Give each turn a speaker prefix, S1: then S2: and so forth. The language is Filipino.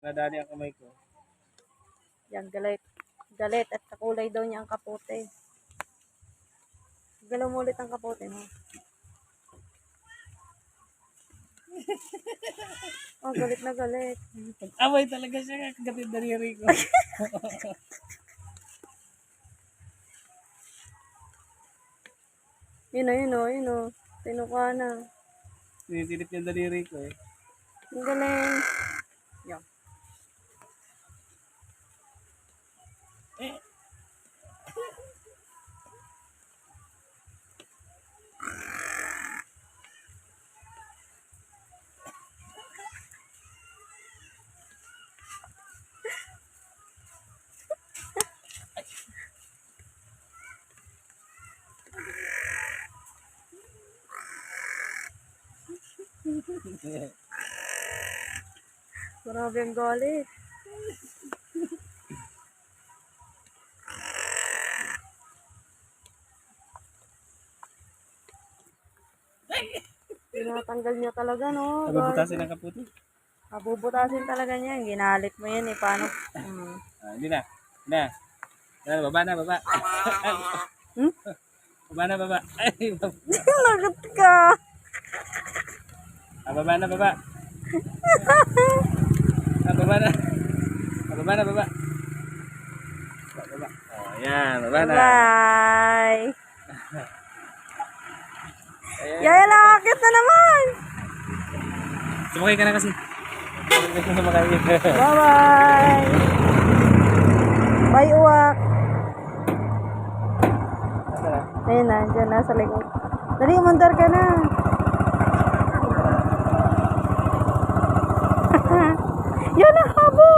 S1: Nadali ang kamay ko.
S2: Yan, galit. Galit at kakulay daw niya ang kapote. Galaw mo ulit ang kapote mo. Oh, galit na galit.
S1: Away talaga siya. Kagatin daliri ko.
S2: Yun o. Tinuka na.
S1: Tinitilip yung daliri ko eh.
S2: Ang galing. Yan. Grabe ang galit. Tinatanggal niya talaga, no?
S1: Nabubutasin ang kaputi.
S2: Mabubutasin talaga niya. Ginalit mo yan eh. Paano?
S1: Hindi na. Baba na, baba.
S2: Hmm?
S1: Baba na, baba. Ay, baba.
S2: Lagot ka.
S1: Baba na, baba. Baba na. Baba na, baba. Baba. Oh, yan, baba na.
S2: Bye.
S1: Ayan.
S2: Yaya, nakakit na naman.
S1: Sumakay ka na kasi. Sumakay.
S2: Bye-bye. Bye, uwak. Ayun na, dyan na sa likod. Dali, umandar ka na. Yan na, habol.